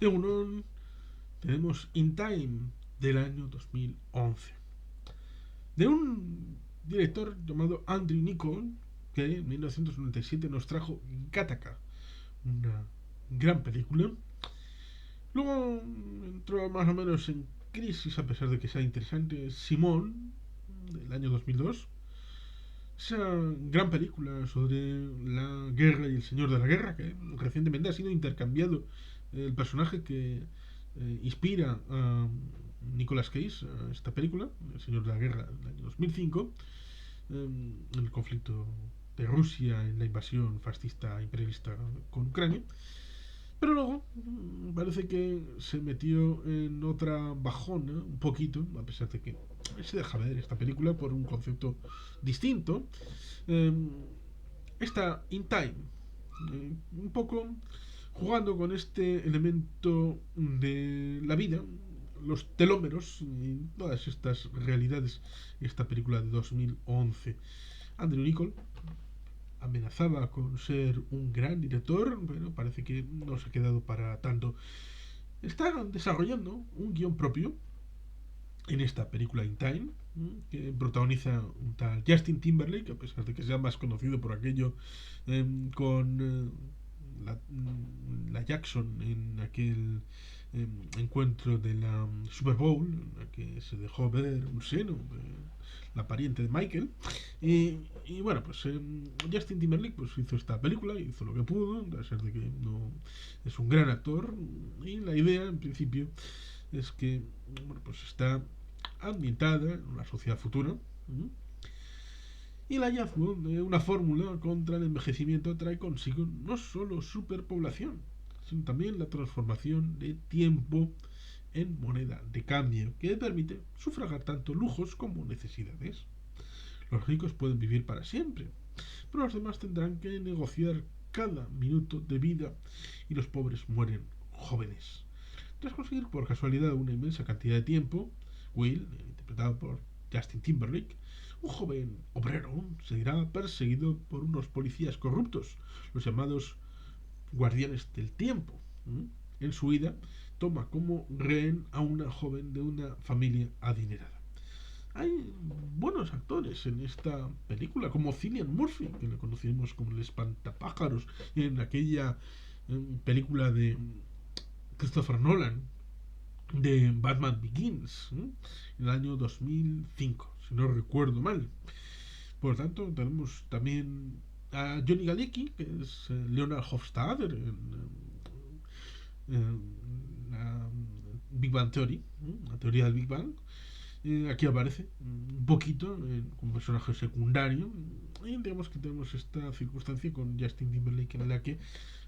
Egunon, tenemos In Time del año 2011, de un director llamado Andrew Niccol, que en 1997 nos trajo Gattaca, una gran película. Luego entró más o menos en crisis, a pesar de que sea interesante, Simón, del año 2002. Esa gran película sobre la guerra y el señor de la guerra, que recientemente ha sido intercambiado el personaje que inspira a Nicolas Cage, a esta película, El Señor de la Guerra, del año 2005, en el conflicto de Rusia en la invasión fascista imperialista con Ucrania. Pero luego parece que se metió en otra bajona, un poquito, a pesar de que se deja ver esta película por un concepto distinto. Eh, Está In Time, un poco jugando con este elemento de la vida, los telómeros y todas estas realidades. Esta película de 2011. Andrew Niccol amenazaba con ser un gran director, pero parece que no se ha quedado para tanto. Está desarrollando un guión propio en esta película In Time, que protagoniza un tal Justin Timberlake, a pesar de que sea más conocido por aquello con la Jackson en aquel encuentro de la Super Bowl, en la que se dejó ver un seno de la pariente de Michael. Y bueno, pues Justin Timberlake pues hizo esta película, hizo lo que pudo, a pesar de que no es un gran actor. Y la idea, en principio, es que bueno, pues está ambientada en una sociedad futura. Y el hallazgo de una fórmula contra el envejecimiento trae consigo no solo superpoblación, sino también la transformación de tiempo en moneda de cambio, que permite sufragar tanto lujos como necesidades. Los ricos pueden vivir para siempre, pero los demás tendrán que negociar cada minuto de vida y los pobres mueren jóvenes. Tras conseguir por casualidad una inmensa cantidad de tiempo, Will, interpretado por Justin Timberlake, un joven obrero, seguirá perseguido por unos policías corruptos, los llamados guardianes del tiempo. En su huida, toma como rehén a una joven de una familia adinerada. Hay buenos actores en esta película, como Cillian Murphy, que le conocimos como el espantapájaros en aquella película de Christopher Nolan, de Batman Begins, en el año 2005, si no recuerdo mal. Por lo tanto, tenemos también a Johnny Galecki, que es Leonard Hofstadter en la Big Bang Theory, la teoría del Big Bang. Aquí aparece un poquito como personaje secundario. Y digamos que tenemos esta circunstancia con Justin Timberlake en la que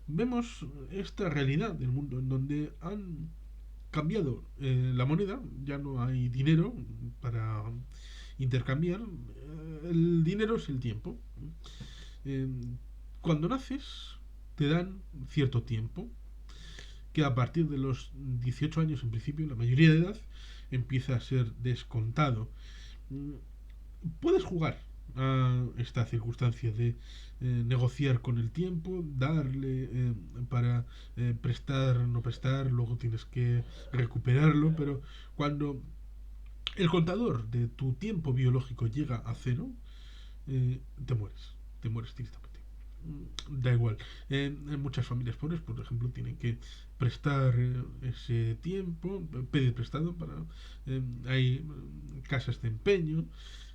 vemos esta realidad del mundo en donde han cambiado la moneda, ya no hay dinero para intercambiar, el dinero es el tiempo. Eh, Cuando naces te dan cierto tiempo, que a partir de los 18 años en principio, la mayoría de edad, empieza a ser descontado. Puedes jugar a esta circunstancia de negociar con el tiempo, darle para prestar, no prestar, luego tienes que recuperarlo, pero cuando el contador de tu tiempo biológico llega a cero, te mueres directamente. Da igual. En muchas familias pobres, por ejemplo, tienen que prestar ese tiempo, pedir prestado para. Hay casas de empeño.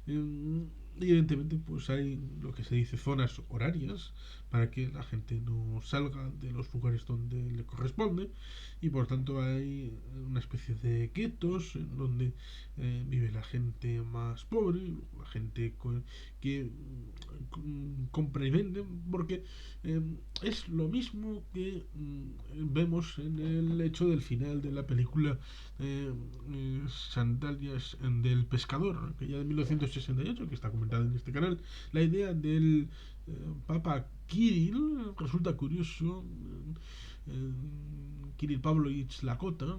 Y evidentemente, pues hay lo que se dice zonas horarias para que la gente no salga de los lugares donde le corresponde, y por tanto hay una especie de guetos en donde vive la gente más pobre, la gente que compra y vende, porque es lo mismo que vemos en el hecho del final de la película Sandalias del Pescador, que ya de 1968, que está comentada en este canal. La idea del Papa Kirill resulta curioso. Kirill Pavlovich Lakota,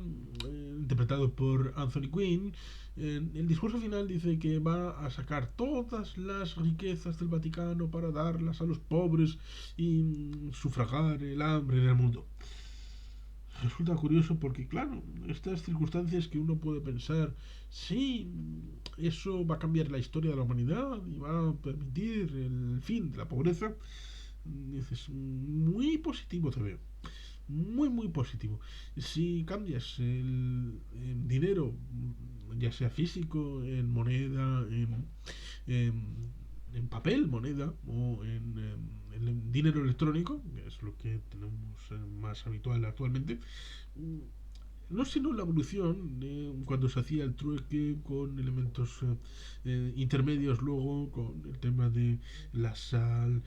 interpretado por Anthony Quinn, en el discurso final dice que va a sacar todas las riquezas del Vaticano para darlas a los pobres y sufragar el hambre en el mundo. resulta curioso porque, claro, estas circunstancias que uno puede pensar, sí, eso va a cambiar la historia de la humanidad y va a permitir el fin de la pobreza, dices, muy positivo te veo. Muy, muy positivo. Si cambias el dinero, ya sea físico, en moneda, en papel, moneda, o en dinero electrónico, que es lo que tenemos más habitual actualmente, no sino la evolución cuando se hacía el trueque con elementos intermedios luego con el tema de la sal,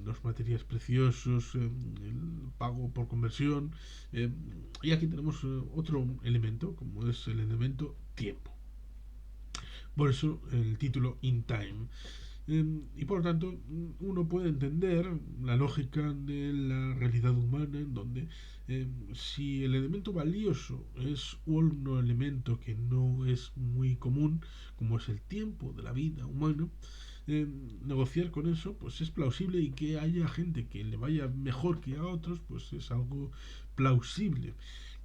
los materiales preciosos, el pago por conversión, eh, y aquí tenemos otro elemento como es el elemento tiempo, por eso el título In Time. Y por lo tanto, uno puede entender la lógica de la realidad humana, en donde si el elemento valioso es un elemento que no es muy común, como es el tiempo de la vida humana, negociar con eso pues es plausible, y que haya gente que le vaya mejor que a otros pues es algo plausible.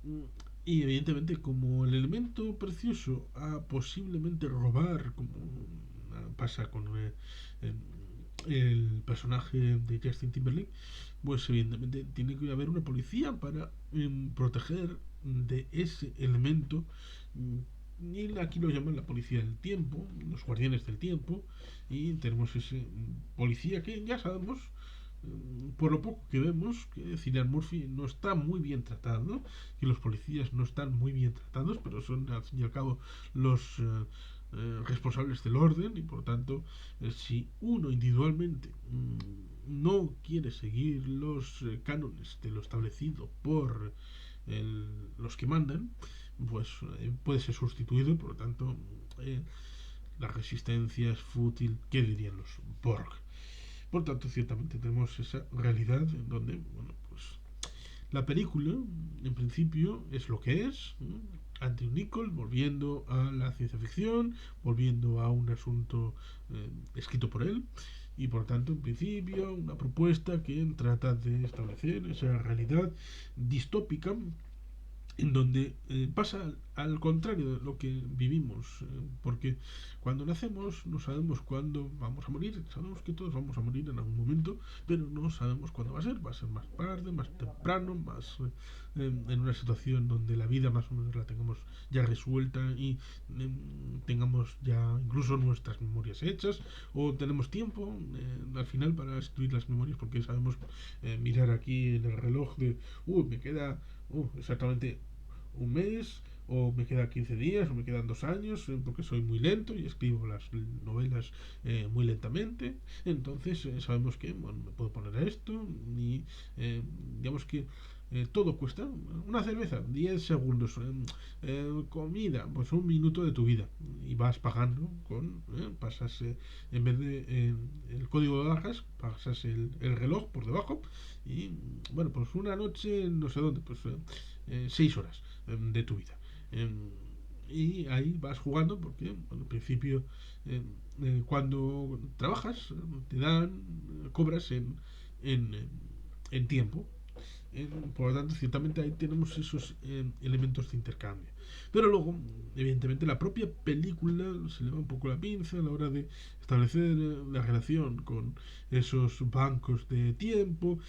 Mm, y evidentemente, como el elemento precioso a posiblemente robar, como pasa con eh, el personaje de Justin Timberlake, pues evidentemente tiene que haber una policía para proteger de ese elemento. Y aquí lo llaman la policía del tiempo, los guardianes del tiempo, y tenemos ese policía que ya sabemos, por lo poco que vemos, que Cillian Murphy no está muy bien tratado, que los policías no están muy bien tratados, pero son al fin y al cabo los responsables del orden, y por tanto, si uno individualmente no quiere seguir los cánones de lo establecido por los que mandan, pues puede ser sustituido. Por lo tanto, eh, la resistencia es fútil, ¿qué dirían los Borg? Por tanto, ciertamente tenemos esa realidad en donde, bueno, pues la película, en principio, es lo que es. Andrew Nichols volviendo a la ciencia ficción, volviendo a un asunto escrito por él, y por tanto, en principio, una propuesta que trata de establecer esa realidad distópica en donde pasa al contrario de lo que vivimos, porque cuando nacemos no sabemos cuándo vamos a morir, sabemos que todos vamos a morir en algún momento, pero no sabemos cuándo va a ser más tarde, más temprano, más en una situación donde la vida más o menos la tengamos ya resuelta, y tengamos ya incluso nuestras memorias hechas, o tenemos tiempo al final para escribir las memorias, porque sabemos mirar aquí en el reloj de, me queda exactamente un mes, o me quedan 15 días, o me quedan 2 años, porque soy muy lento y escribo las novelas muy lentamente. Entonces sabemos que, bueno, me puedo poner a esto, y digamos que todo cuesta. Una cerveza, 10 segundos. Comida, pues un minuto de tu vida. Y vas pagando pasas, en vez de el código de barras, pasas el reloj por debajo. Y bueno, pues una noche, no sé dónde, pues 6 horas de tu vida. Y ahí vas jugando porque, bueno, al principio, cuando trabajas, te dan, cobras en, en tiempo. Por lo tanto, ciertamente ahí tenemos esos elementos de intercambio. Pero luego, evidentemente, la propia película se le va un poco la pinza a la hora de establecer la relación con esos bancos de tiempo,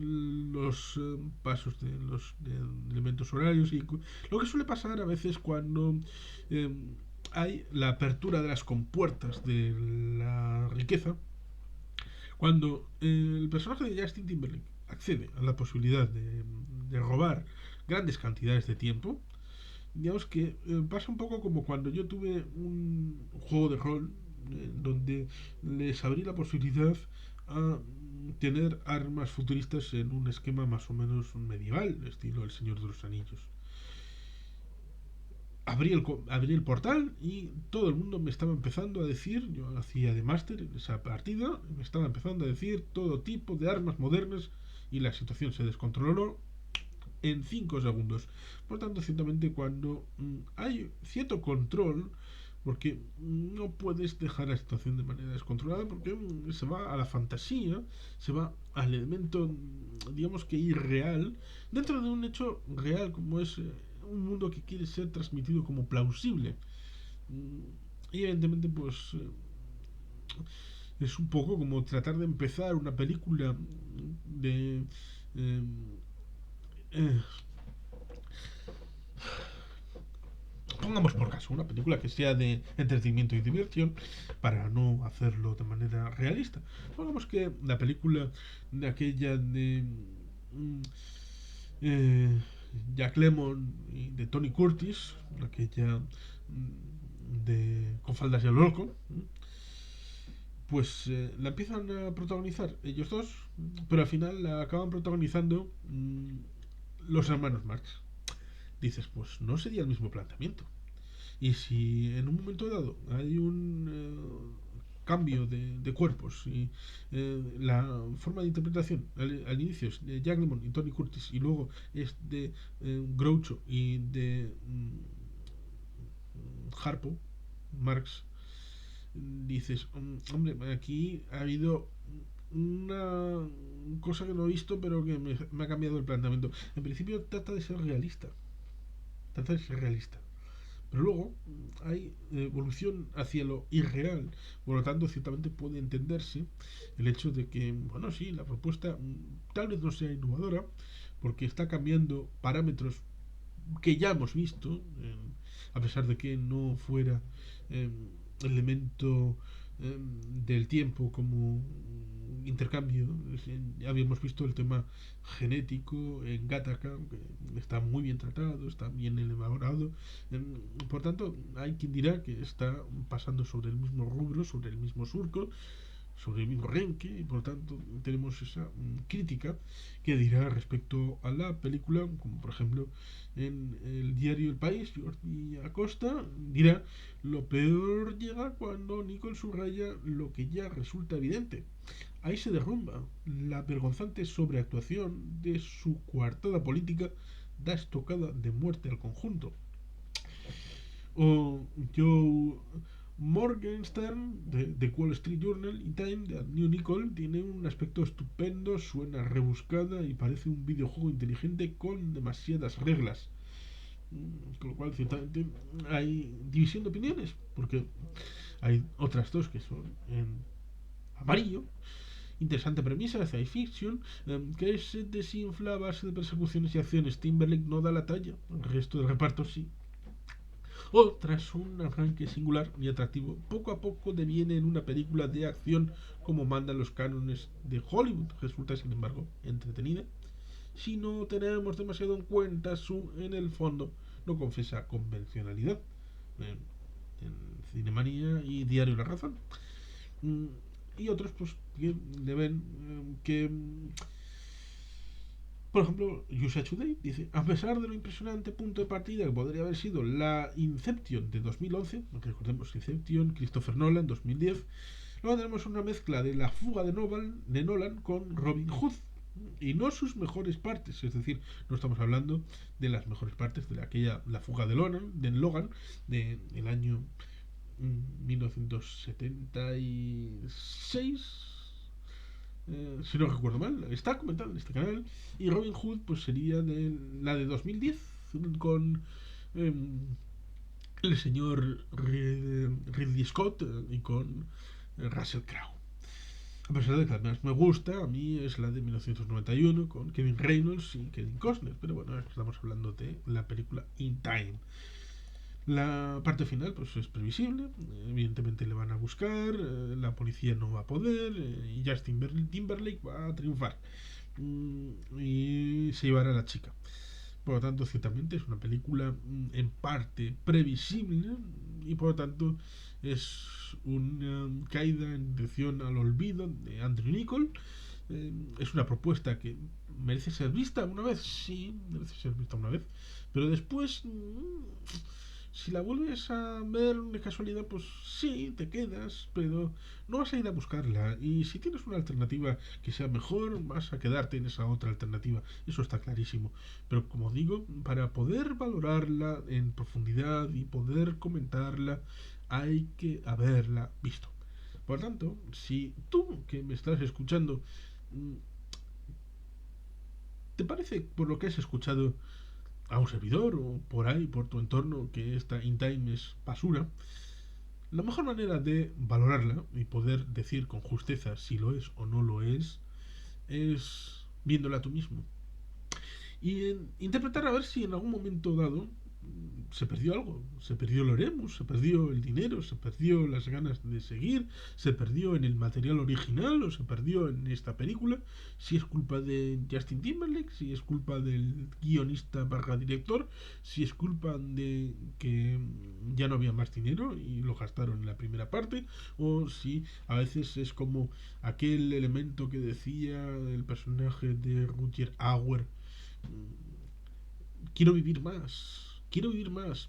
los pasos de los elementos horarios, y lo que suele pasar a veces cuando eh, hay la apertura de las compuertas de la riqueza, cuando el personaje de Justin Timberlake accede a la posibilidad de robar grandes cantidades de tiempo, digamos que pasa un poco como cuando yo tuve un juego de rol donde les abrí la posibilidad a tener armas futuristas en un esquema más o menos medieval, estilo El Señor de los Anillos. Abrí el portal y todo el mundo me estaba empezando a decir, yo hacía de máster en esa partida, me estaba empezando a decir todo tipo de armas modernas, y la situación se descontroló en 5 segundos. Por tanto, ciertamente cuando hay cierto control, porque no puedes dejar la situación de manera descontrolada, porque se va a la fantasía, se va al elemento, digamos que irreal, dentro de un hecho real como es un mundo que quiere ser transmitido como plausible. Y evidentemente pues es un poco como tratar de empezar una película de... eh, eh, pongamos por caso una película que sea de entretenimiento y diversión para no hacerlo de manera realista. Pongamos que la película de aquella de mm, eh, Jack Lemmon y de Tony Curtis, aquella de con faldas y al loco, pues la empiezan a protagonizar ellos dos, pero al final la acaban protagonizando los hermanos Marx. Dices, pues no sería el mismo planteamiento. Y si en un momento dado hay un cambio de cuerpos y la forma de interpretación al inicio es de Jack Lemmon y Tony Curtis y luego es de Groucho y de Harpo, Marx, dices, hombre, aquí ha habido una cosa que no he visto pero que me ha cambiado el planteamiento. En principio trata de ser realista, trata de ser realista. Pero luego hay evolución hacia lo irreal. Por lo tanto, ciertamente puede entenderse el hecho de que, bueno, sí, la propuesta tal vez no sea innovadora, porque está cambiando parámetros que ya hemos visto, a pesar de que no fuera eh, elemento del tiempo como intercambio. Ya habíamos visto el tema genético en Gattaca, que está muy bien tratado, está bien elaborado. Por tanto, hay quien dirá que está pasando sobre el mismo rubro, sobre el mismo surco, sobre el mismo renque, y por tanto tenemos esa crítica que dirá respecto a la película, como por ejemplo en el diario El País, Jordi Acosta dirá: lo peor llega cuando Nicole subraya lo que ya resulta evidente. Ahí se derrumba la vergonzante sobreactuación de su coartada política, da estocada de muerte al conjunto. O Joe Morgenstern de Wall Street Journal y Time de New Nicole tiene un aspecto estupendo, suena rebuscada y parece un videojuego inteligente con demasiadas reglas. Con lo cual, ciertamente, hay división de opiniones, porque hay otras dos que son en amarillo. Interesante premisa de science fiction, que se desinfla a base de persecuciones y acciones. Timberlake no da la talla, el resto del reparto sí. O, tras un arranque singular y atractivo, poco a poco deviene en una película de acción como mandan los cánones de Hollywood. Resulta, sin embargo, entretenida si no tenemos demasiado en cuenta su, en el fondo, no confesa convencionalidad. En Cinemanía y Diario La Razón. Mm, y otros, pues, que le ven que por ejemplo, USA Today dice: a pesar de lo impresionante punto de partida que podría haber sido la Inception de 2011, recordemos Inception, Christopher Nolan, 2010, luego tenemos una mezcla de La fuga de Nolan con Robin Hood, y no sus mejores partes, es decir, no estamos hablando de las mejores partes de aquella La fuga de Logan del año 1976, si no recuerdo mal, está comentado en este canal. Y Robin Hood pues sería la de 2010 con eh, el señor Ridley Scott y con Russell Crowe. A pesar de que además me gusta, a mí es la de 1991 con Kevin Reynolds y Kevin Costner, pero bueno, estamos hablando de la película In Time. La parte final pues es previsible, evidentemente le van a buscar, la policía no va a poder y Justin Timberlake va a triunfar y se llevará a la chica. Por lo tanto, ciertamente es una película en parte previsible y por lo tanto es una caída en dirección al olvido de Andrew Niccol. Es una propuesta que merece ser vista una vez, sí, merece ser vista una vez, pero después Si la vuelves a ver de casualidad, pues sí, te quedas, pero no vas a ir a buscarla. Y si tienes una alternativa que sea mejor, vas a quedarte en esa otra alternativa. Eso está clarísimo. Pero como digo, para poder valorarla en profundidad y poder comentarla, hay que haberla visto. Por tanto, si tú que me estás escuchando, mm, ¿te parece, por lo que has escuchado, a un servidor o por ahí, por tu entorno, que esta In Time es basura? La mejor manera de valorarla y poder decir con justeza si lo es o no lo es viéndola tú mismo. Y interpretar a ver si en algún momento dado se perdió algo. Se perdió el Oremus, se perdió el dinero, se perdió las ganas de seguir, se perdió en el material original o se perdió en esta película. Si es culpa de Justin Timberlake, si es culpa del guionista barra director, si es culpa de que ya no había más dinero y lo gastaron en la primera parte, o si a veces es como aquel elemento que decía el personaje de Rutger Hauer: quiero vivir más,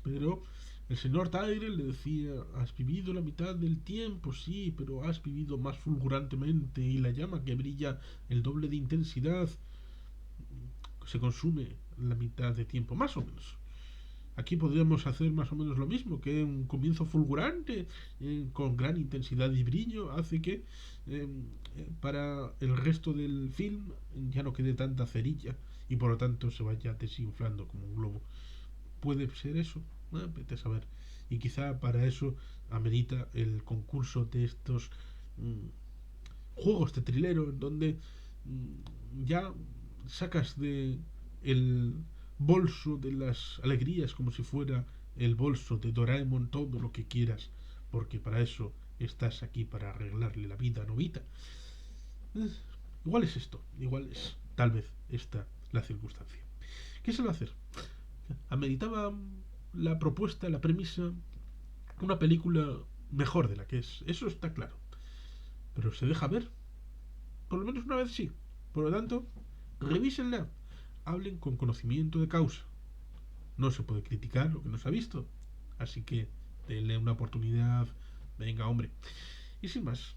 pero el señor Tyrell le decía: has vivido la mitad del tiempo, sí, pero has vivido más fulgurantemente y la llama que brilla el doble de intensidad se consume la mitad de tiempo, más o menos. Aquí podríamos hacer más o menos lo mismo, que un comienzo fulgurante, con gran intensidad y brillo, hace que eh, para el resto del film ya no quede tanta cerilla y por lo tanto se vaya desinflando como un globo. Puede ser eso, vete a saber. Y quizá para eso amerita el concurso de estos juegos de trilero en donde ya sacas de el bolso de las alegrías como si fuera el bolso de Doraemon todo lo que quieras, porque para eso estás aquí, para arreglarle la vida a Novita. Eh, Igual es esto, igual es tal vez esta la circunstancia. ¿Qué se va a hacer? Ameritaba la propuesta, la premisa, una película mejor de la que es, eso está claro, pero se deja ver, por lo menos una vez sí. Por lo tanto, revísenla, hablen con conocimiento de causa. No se puede criticar lo que no se ha visto, así que denle una oportunidad. Venga, hombre. Y sin más,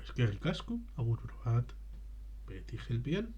es que el casco, agur bat, Betty Helpian.